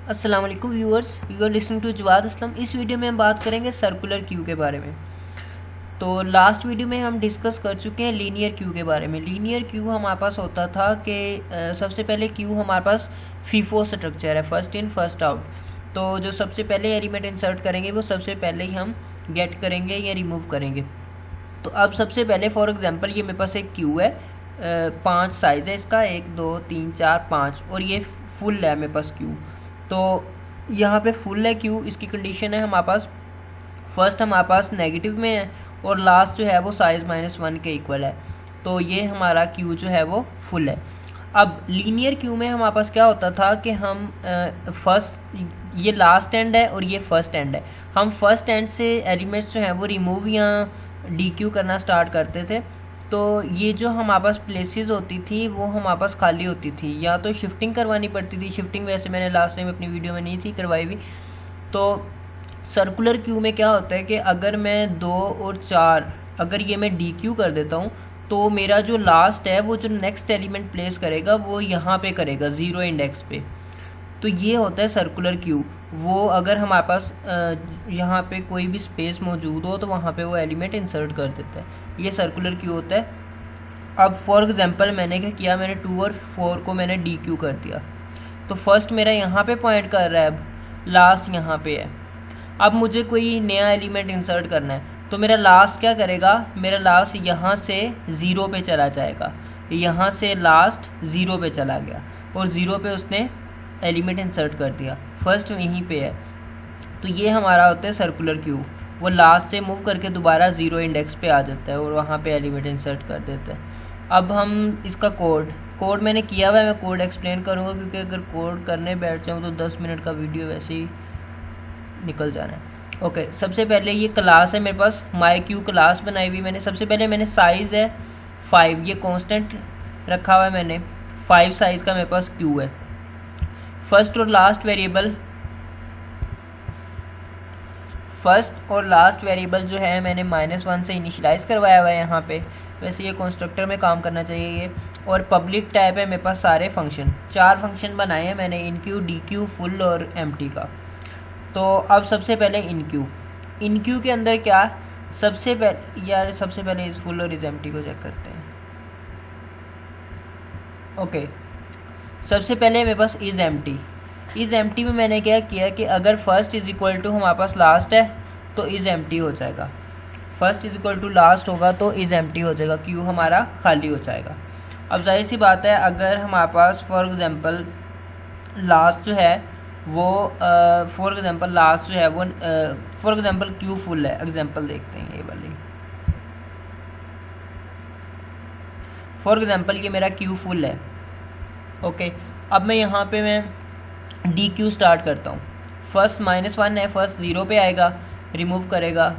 अस्सलाम वालेकुम viewers, you are listening to Jawad Aslam. इस वीडियो में हम बात करेंगे सर्कुलर क्यू के बारे में। तो लास्ट वीडियो में हम डिस्कस कर चुके हैं लीनियर क्यू के बारे में। लीनियर क्यू हमारे पास होता था कि सबसे पहले क्यू हमारे पास फीफो स्ट्रक्चर है, फर्स्ट इन फर्स्ट आउट। तो जो सबसे पहले एलिमेंट इंसर्ट करेंगे वो सबसे पहले ही हम गेट करेंगे या रिमूव करेंगे। तो अब सबसे पहले फॉर एग्जांपल ये मेरे पास एक क्यू है, 5 साइज है इसका, 1 2 3 4 5, और ये फुल है मेरे पास क्यू। तो यहाँ पे फुल है क्यू, इसकी कंडीशन है हमारे पास फर्स्ट हमारे पास नेगेटिव में है और लास्ट जो है वो साइज -1 के इक्वल है। तो ये हमारा क्यू जो है वो फुल है। अब लीनियर क्यू में हमारे पास क्या होता था कि हम फर्स्ट, ये लास्ट एंड है और ये फर्स्ट एंड है, हम फर्स्ट एंड से एलिमेंट्स जो हैं वो रिमूव या डी क्यू करना स्टार्ट करते थे। तो ये जो हमारे पास प्लेसेस होती थी वो हमारे पास खाली होती थी, या तो शिफ्टिंग करवानी पड़ती थी। शिफ्टिंग वैसे मैंने लास्ट टाइम अपनी वीडियो में नहीं थी करवाई हुई। तो सर्कुलर क्यू में क्या होता है कि अगर मैं 2 और 4 अगर ये मैं डी क्यू कर देता हूँ तो मेरा जो लास्ट है वो जो नेक्स्ट एलिमेंट प्लेस करेगा वो यहाँ पे करेगा 0 इंडेक्स पे। तो ये होता है सर्कुलर क्यू। वो अगर हमारे पास यहाँ पे कोई भी स्पेस मौजूद हो तो वहाँ पे वो एलिमेंट इंसर्ट कर देता है। ये सर्कुलर क्यू होता है। अब फॉर एग्जांपल मैंने क्या किया, मैंने 2 और 4 को मैंने डी क्यू कर दिया। तो फर्स्ट मेरा यहाँ पे पॉइंट कर रहा है, अब लास्ट यहाँ पे है। अब मुझे कोई नया एलिमेंट इंसर्ट करना है तो मेरा लास्ट क्या करेगा, मेरा लास्ट यहाँ से 0 पे चला जाएगा। यहाँ से लास्ट 0 पे चला गया और 0 पे उसने एलिमेंट इंसर्ट कर दिया, फर्स्ट यहीं पे है। तो ये हमारा होता है सर्कुलर क्यू। वो लास्ट से मूव करके दोबारा 0 इंडेक्स पे आ जाता है और वहाँ पे एलिमेंट इंसर्ट कर देता है। अब हम इसका कोड मैंने किया हुआ है, मैं कोड एक्सप्लेन करूँगा क्योंकि अगर कोड करने बैठ जाऊँ तो 10 मिनट का वीडियो वैसे ही निकल जाना है। ओके, सबसे पहले ये क्लास है मेरे पास, माई क्यू क्लास बनाई हुई मैंने। सबसे पहले मैंने साइज़ है 5, ये कांस्टेंट रखा हुआ है मैंने, 5 साइज़ का मेरे पास क्यू है। फर्स्ट और लास्ट वेरिएबल जो है मैंने -1 से इनिशियलाइज करवाया हुआ है यहाँ पे। वैसे ये कंस्ट्रक्टर में काम करना चाहिए ये। और पब्लिक टाइप है मेरे पास सारे फंक्शन, 4 फंक्शन बनाए हैं मैंने, इनक्यू, डीक्यू, फुल और एम्प्टी का। तो अब सबसे पहले इनक्यू के अंदर क्या, सबसे पहले इस फुल और इस एम्प्टी को चेक करते हैं। ओके, सबसे पहले मेरे पास इज एम्प्टी में मैंने क्या किया कि अगर फर्स्ट इज इक्वल टू हमारे पास लास्ट है तो इज एम्प्टी हो जाएगा। First is equal to last होगा तो इज एम्प्टी हो जाएगा, क्यू हमारा खाली हो जाएगा। अब जाहिर सी बात है, अगर हमारे पास फॉर एग्जांपल लास्ट जो है वो फॉर एग्जांपल क्यू फुल है। एग्जांपल देखते हैं ये वाली, फॉर एग्जांपल ये मेरा क्यू फुल है। ओके, अब मैं यहाँ पे मैं डी क्यू स्टार्ट करता हूँ। फर्स्ट -1 है, फर्स्ट 0 पे आएगा, रिमूव करेगा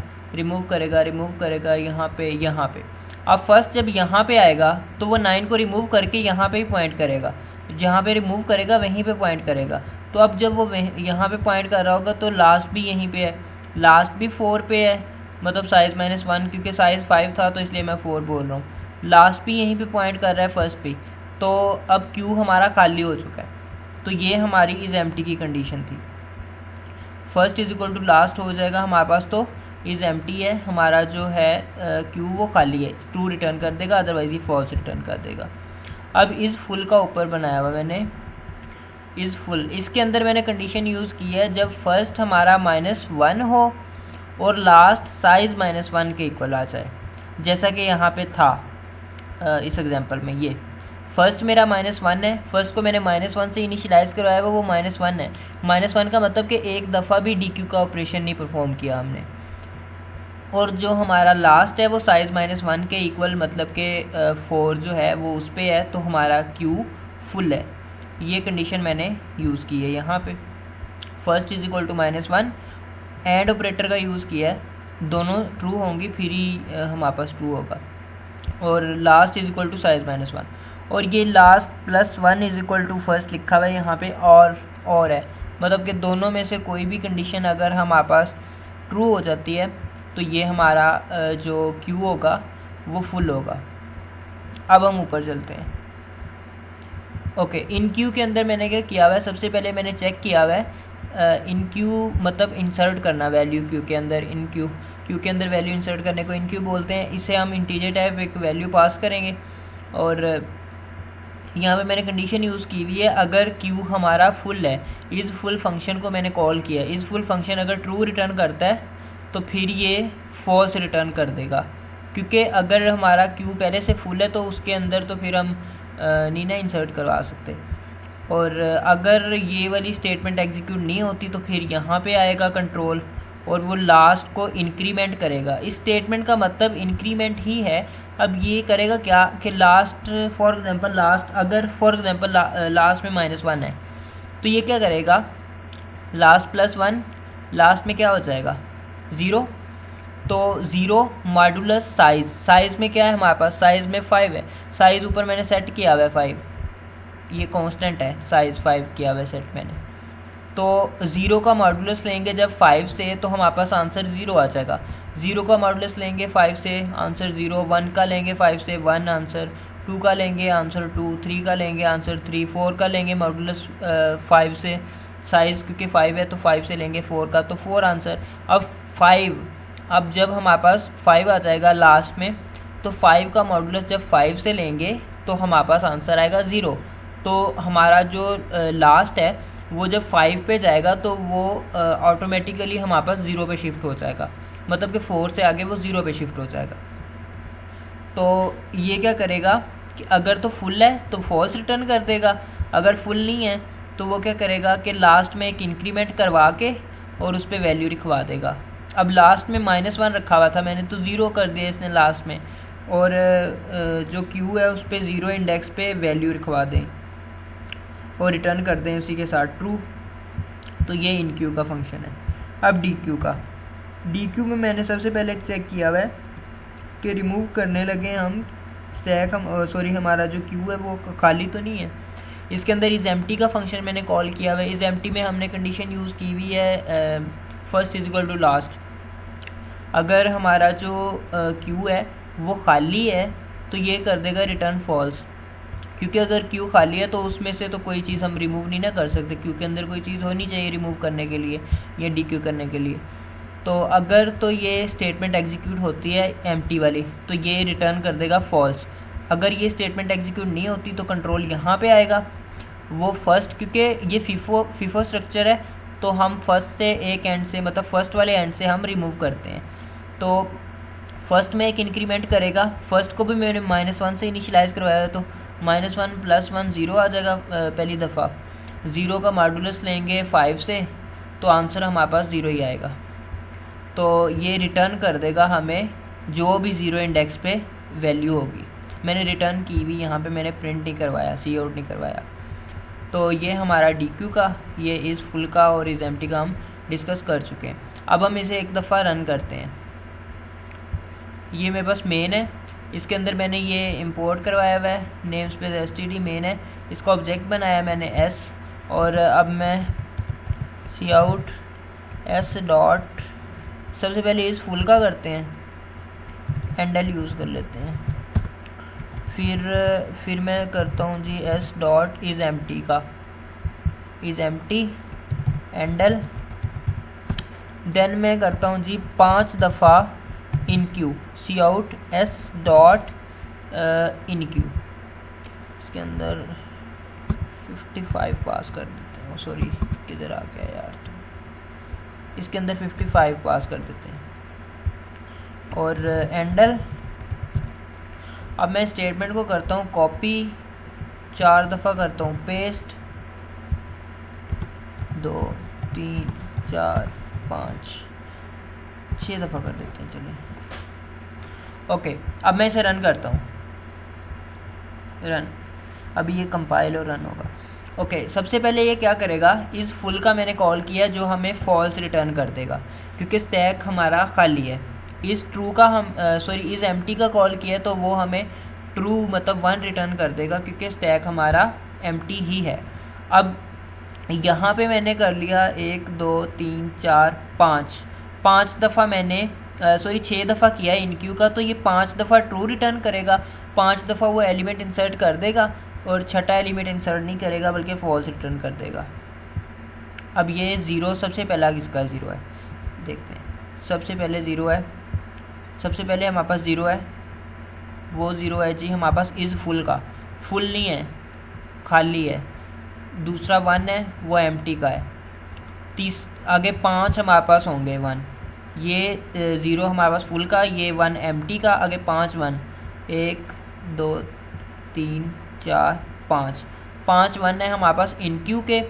यहाँ पे। अब फर्स्ट जब यहाँ पे आएगा तो वो 9 को रिमूव करके यहाँ पे ही पॉइंट करेगा, जहाँ पे रिमूव करेगा वहीं पे पॉइंट करेगा। तो अब जब वो यहाँ पे पॉइंट कर रहा होगा तो लास्ट भी यहीं पे है, लास्ट भी 4 पे है, मतलब साइज -1, क्योंकि साइज 5 था तो इसलिए मैं 4 बोल रहा हूँ। लास्ट भी यहीं पे पॉइंट कर रहा है फर्स्ट पे। तो अब क्यू हमारा खाली हो चुका है। तो ये हमारी इज एम्प्टी की कंडीशन थी। First is equal to last हो जाएगा हमारे पास, तो इज एम्प्टी है हमारा जो है क्यू वो खाली है, ट्रू रिटर्न कर देगा, अदरवाइज ही फॉल्स रिटर्न कर देगा। अब इस फुल का ऊपर बनाया हुआ मैंने, इज फुल, इसके अंदर मैंने कंडीशन यूज़ की है जब फर्स्ट हमारा -1 हो और लास्ट साइज -1 के इक्वल आ जाए, जैसा कि यहाँ पे था इस एग्जांपल में। ये फर्स्ट मेरा -1 है, फर्स्ट को मैंने -1 से इनिशियलाइज करवाया हुआ, वो -1 है। -1 का मतलब कि एक दफ़ा भी डी क्यू का ऑपरेशन नहीं परफॉर्म किया हमने। और जो हमारा लास्ट है वो साइज -1 के इक्वल, मतलब कि 4 जो है वो उस पर है, तो हमारा क्यू फुल है। ये कंडीशन मैंने यूज़ की है यहाँ पे। First is equal to -1, and operator का यूज़ किया है, दोनों ट्रू होंगी फिर ही हमारे पास ट्रू होगा। और last is equal to size -1, और ये last +1 is equal to first लिखा हुआ है यहाँ पे, और है, मतलब कि दोनों में से कोई भी कंडीशन अगर हमारे पास ट्रू हो जाती है तो ये हमारा जो क्यू होगा वो फुल होगा। अब हम ऊपर चलते हैं। ओके, इन क्यू के अंदर मैंने क्या किया हुआ है, सबसे पहले मैंने चेक किया हुआ है इन क्यू मतलब इंसर्ट करना वैल्यू क्यू के अंदर। इन क्यू के अंदर वैल्यू इंसर्ट करने को इन क्यू बोलते हैं। इसे हम इंटीजर टाइप एक वैल्यू पास करेंगे और यहाँ पे मैंने कंडीशन यूज़ की हुई है, अगर क्यू हमारा फुल है, इस फुल फंक्शन को मैंने कॉल किया, इस फुल फंक्शन अगर ट्रू रिटर्न करता है तो फिर ये फॉल्स रिटर्न कर देगा, क्योंकि अगर हमारा क्यू पहले से फुल है तो उसके अंदर तो फिर हम नहीं ना इंसर्ट करवा सकते। और अगर ये वाली स्टेटमेंट एग्जीक्यूट नहीं होती तो फिर यहाँ पे आएगा कंट्रोल और वो लास्ट को इंक्रीमेंट करेगा। इस स्टेटमेंट का मतलब इंक्रीमेंट ही है। अब ये करेगा क्या कि लास्ट फॉर एग्जांपल लास्ट, अगर फॉर एग्जांपल लास्ट में -1 है तो ये क्या करेगा, लास्ट +1 लास्ट में क्या हो जाएगा 0, तो 0 मॉडुलस साइज, साइज में क्या है हमारे पास, साइज में 5 है, साइज ऊपर मैंने सेट किया हुआ है 5, ये कांस्टेंट है, साइज 5 किया हुआ है सेट मैंने। तो 0 का मॉडुलस लेंगे जब 5 से तो हमारे पास आंसर 0 आ जाएगा। 0 का मॉडुलस लेंगे 5 से आंसर 0, 1 का लेंगे 5 से 1 आंसर, 2 का लेंगे आंसर 2, 3 का लेंगे आंसर 3, 4 का लेंगे मॉडुलस 5 से, साइज क्योंकि 5 है तो 5 से लेंगे 4 का, तो 4 आंसर। अब 5, अब जब हमारे पास 5 आ जाएगा लास्ट में तो 5 का मॉडुलस जब 5 से लेंगे तो हमारे पास आंसर आएगा 0। तो हमारा जो लास्ट है वो जब 5 पे जाएगा तो वो ऑटोमेटिकली हमारे पास 0 पे शिफ्ट हो जाएगा, मतलब कि 4 से आगे वो 0 पे शिफ्ट हो जाएगा। तो ये क्या करेगा कि अगर तो फुल है तो फॉल्स रिटर्न कर देगा, अगर फुल नहीं है तो वो क्या करेगा कि लास्ट में एक इंक्रीमेंट करवा के और उस पर वैल्यू लिखवा देगा। अब लास्ट में -1 रखा हुआ था मैंने, तो 0 कर दिया इसने लास्ट में, और जो क्यू है उस पर 0 इंडेक्स पे वैल्यू लिखवा दें और रिटर्न कर दें उसी के साथ ट्रू। तो ये इन क्यू का फंक्शन है। अब डी क्यू का, डी क्यू में मैंने सबसे पहले चेक किया हुआ है कि रिमूव करने लगे हम स्टैक, हम सॉरी हमारा जो क्यू है वो खाली तो नहीं है। इसके अंदर इस एम्प्टी का फंक्शन मैंने कॉल किया हुआ है। इस एम्प्टी में हमने कंडीशन यूज़ की हुई है first is equal to last. अगर हमारा जो क्यू है वो खाली है तो ये कर देगा रिटर्न फॉल्स, क्योंकि अगर क्यू खाली है तो उसमें से तो कोई चीज़ हम रिमूव नहीं ना कर सकते, क्यू के अंदर कोई चीज़ होनी चाहिए रिमूव करने के लिए या डी क्यू करने के लिए। तो अगर तो ये स्टेटमेंट एग्जीक्यूट होती है एम्प्टी वाली तो ये रिटर्न कर देगा फॉल्स। अगर ये स्टेटमेंट एग्जीक्यूट नहीं होती तो कंट्रोल यहाँ पे आएगा, वो फर्स्ट, क्योंकि ये फीफो स्ट्रक्चर है तो हम फर्स्ट से एक एंड से, मतलब फर्स्ट वाले एंड से हम रिमूव करते हैं। तो फर्स्ट में एक इंक्रीमेंट करेगा, फर्स्ट को भी मैंने -1 से इनिशियलाइज करवाया है तो -1 + 1 0 आ जाएगा पहली दफ़ा। 0 का मॉडुलस लेंगे 5 से तो आंसर हमारे पास 0 ही आएगा। तो ये रिटर्न कर देगा हमें जो भी 0 इंडेक्स पे वैल्यू होगी। मैंने रिटर्न की हुई यहाँ पे मैंने प्रिंट नहीं करवाया, सी आउट नहीं करवाया। तो ये हमारा डी क्यू का, ये इस फुल का और इस एम्प्टी का हम डिस्कस कर चुके हैं। अब हम इसे एक दफ़ा रन करते हैं। ये मेरे पास मेन है, इसके अंदर मैंने ये इंपोर्ट करवाया हुआ है, नेम स्पेस एसटीडी मेन है, इसका ऑब्जेक्ट बनाया मैंने एस, और अब मैं सी आउट एस डॉट, सबसे पहले इस फुल का करते हैं, हैंडल यूज़ कर लेते हैं, फिर मैं करता हूँ G S dot is empty का, इज़ एम्प्टी हैंडल, देन मैं करता हूँ जी 5 दफ़ा enqueue, C out S dot enqueue, इसके अंदर 55 पास कर देते हैं, सॉरी किधर आ गया यार, तो इसके अंदर 55 पास कर देते हैं, और हैंडल। अब मैं स्टेटमेंट को करता हूँ कॉपी, 4 दफ़ा करता हूँ पेस्ट, 2 3 4 5 6 दफ़ा कर देते हैं, चलिए ओके। अब मैं इसे रन करता हूँ, रन, अभी ये कंपाइल और रन होगा। ओके, सबसे पहले ये क्या करेगा, इस फुल का मैंने कॉल किया जो हमें फॉल्स रिटर्न कर देगा क्योंकि स्टैक हमारा खाली है। इस ट्रू का हम इस एम्प्टी का कॉल किया तो वो हमें ट्रू मतलब 1 रिटर्न कर देगा क्योंकि स्टैक हमारा एम्प्टी ही है। अब यहाँ पे मैंने कर लिया 1 2 3 4 5 दफ़ा मैंने 6 दफ़ा किया इन क्यू का, तो ये 5 दफ़ा ट्रू रिटर्न करेगा, 5 दफ़ा वो एलिमेंट इंसर्ट कर देगा और छठा एलिमेंट इंसर्ट नहीं करेगा बल्कि फॉल्स रिटर्न कर देगा। अब ये 0 सबसे पहला किसका 0 है देखते हैं। सबसे पहले 0 है, सबसे पहले हमारे पास 0 है, वो 0 है जी हमारे पास इज़ फुल का, फुल नहीं है खाली है। दूसरा 1 है वो एम्प्टी का है। आगे 5 हमारे पास होंगे 1, ये 0 हमारे पास फुल का, ये 1 एम्प्टी का, आगे 5 1, 1 2 3 4 5 1 है हमारे पास इन क्यू के।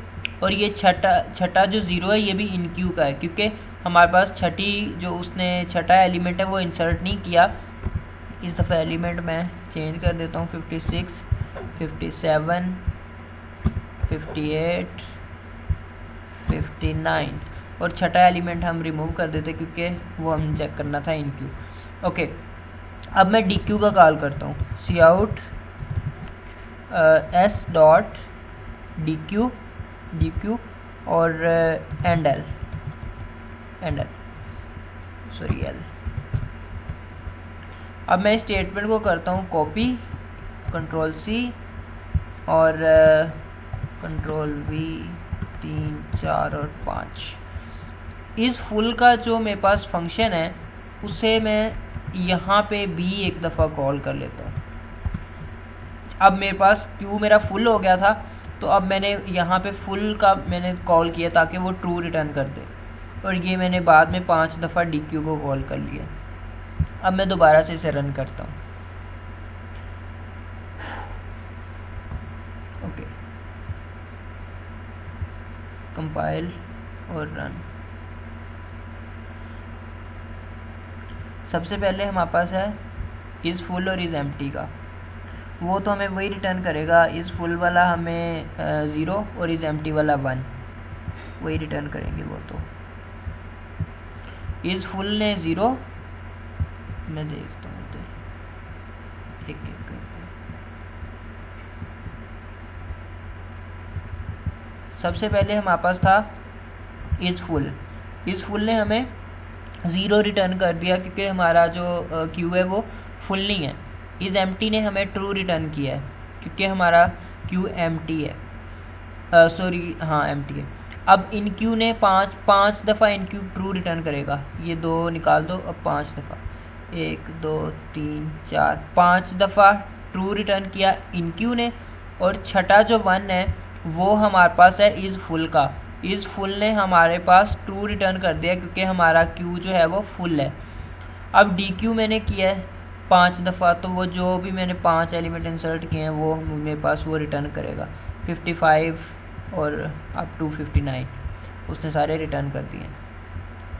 और ये छठा जो 0 है ये भी इन क्यू का है, क्योंकि हमारे पास छठी जो उसने छठा एलिमेंट है वो इंसर्ट नहीं किया। इस दफ़ा एलिमेंट मैं चेंज कर देता हूँ, 56 57 58 59 और छठा एलिमेंट हम रिमूव कर देते क्योंकि वो हम चेक करना था इन क्यू। ओके, अब मैं डी क्यू का कॉल करता हूँ, C out S dot dequeue और एंड एल सॉरी एल। अब मैं स्टेटमेंट को करता हूँ कॉपी, कंट्रोल सी और कंट्रोल वी 3 4 और 5। इस फुल का जो मेरे पास फंक्शन है उसे मैं यहाँ पे भी एक दफ़ा कॉल कर लेता हूँ। अब मेरे पास क्यू मेरा फुल हो गया था, तो अब मैंने यहाँ पे फुल का मैंने कॉल किया ताकि वो ट्रू रिटर्न कर दे, और ये मैंने बाद में 5 दफ़ा डी क्यू को कॉल कर लिया। अब मैं दोबारा से इसे रन करता हूँ। ओके, कंपाइल और रन। सबसे पहले हमारे पास है इज़ फुल और इज़ एम्प्टी का, वो तो हमें वही रिटर्न करेगा। इज़ फुल वाला हमें 0 और इज़ एम्प्टी वाला 1 वही रिटर्न करेंगे वो तो। इज़ फुल ने 0, मैं देखता हूँ तो एक करके। सबसे पहले हमारे पास था इज़ फुल ने हमें 0 रिटर्न कर दिया क्योंकि हमारा जो क्यू है वो फुल नहीं है। इज़ एम्प्टी ने हमें ट्रू रिटर्न किया है क्योंकि हमारा क्यू एम्प्टी है, सॉरी हाँ एम्प्टी है। अब इन क्यू ने 5 दफ़ा इन क्यू ट्रू रिटर्न करेगा, ये 2 निकाल दो। अब 5 दफ़ा 1 2 3 4 5 दफ़ा ट्रू रिटर्न किया इन क्यू ने। और छठा जो 1 है वो हमारे पास है इज़ फुल का। इज़ फुल ने हमारे पास ट्रू रिटर्न कर दिया क्योंकि हमारा क्यू जो है वो फुल है। अब डी क्यू मैंने किया है 5 दफ़ा, तो वो जो भी मैंने 5 एलिमेंट इंसर्ट किए हैं वो मेरे पास वो रिटर्न करेगा। 55 और अप टू 59 उसने सारे रिटर्न कर दिए।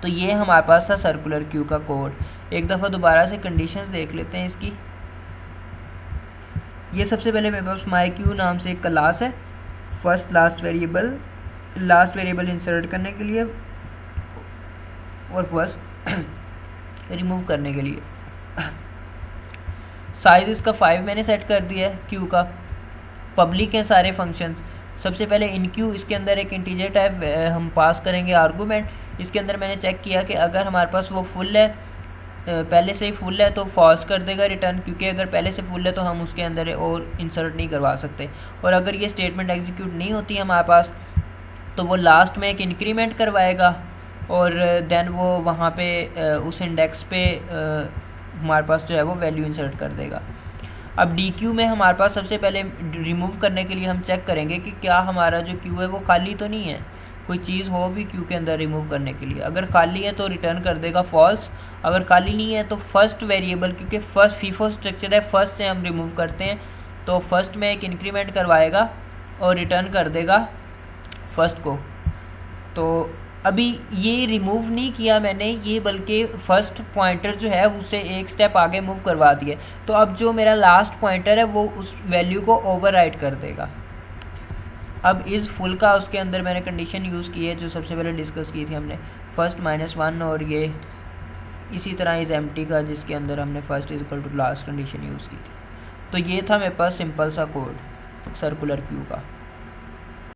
तो ये हमारे पास था सर्कुलर क्यू का कोड। एक दफ़ा दोबारा से कंडीशंस देख लेते हैं इसकी। ये सबसे पहले मेरे पास माई क्यू नाम से एक क्लास है, फर्स्ट लास्ट वेरिएबल इंसर्ट करने के लिए और फर्स्ट रिमूव करने के लिए। साइज इसका 5 मैंने सेट कर दिया है क्यू का। पब्लिक है सारे फंक्शंस। सबसे पहले इन क्यू, इसके अंदर एक इंटीजर टाइप हम पास करेंगे आर्गूमेंट। इसके अंदर मैंने चेक किया कि अगर हमारे पास वो फुल है, पहले से ही फुल है तो फॉल्स कर देगा रिटर्न, क्योंकि अगर पहले से फुल है तो हम उसके अंदर और इंसर्ट नहीं करवा सकते। और अगर ये स्टेटमेंट एग्जीक्यूट नहीं होती है हमारे पास तो वो लास्ट में एक इंक्रीमेंट करवाएगा और देन वो वहाँ पे उस इंडेक्स पे हमारे पास जो है वो वैल्यू इंसर्ट कर देगा। अब डी क्यू में हमारे पास सबसे पहले रिमूव करने के लिए हम चेक करेंगे कि क्या हमारा जो क्यू है वो खाली तो नहीं है, कोई चीज़ हो भी क्यू के अंदर रिमूव करने के लिए। अगर खाली है तो रिटर्न कर देगा फॉल्स, अगर खाली नहीं है तो फर्स्ट वेरिएबल, क्योंकि फर्स्ट फीफो स्ट्रक्चर है, फर्स्ट से हम रिमूव करते हैं तो फर्स्ट में एक इंक्रीमेंट करवाएगा और रिटर्न कर देगा फर्स्ट को। तो अभी ये रिमूव नहीं किया मैंने ये, बल्कि फर्स्ट पॉइंटर जो है उसे एक स्टेप आगे मूव करवा दिया। तो अब जो मेरा लास्ट पॉइंटर है वो उस वैल्यू को ओवरराइड कर देगा। अब इज़ फुल का उसके अंदर मैंने कंडीशन यूज़ की है जो सबसे पहले डिस्कस की थी हमने, फर्स्ट -1, और ये इसी तरह इज़ एम्प्टी का जिसके अंदर हमने first is equal to last condition use की थी। तो ये था मेरे पास सिंपल सा कोड सर्कुलर क्यू का।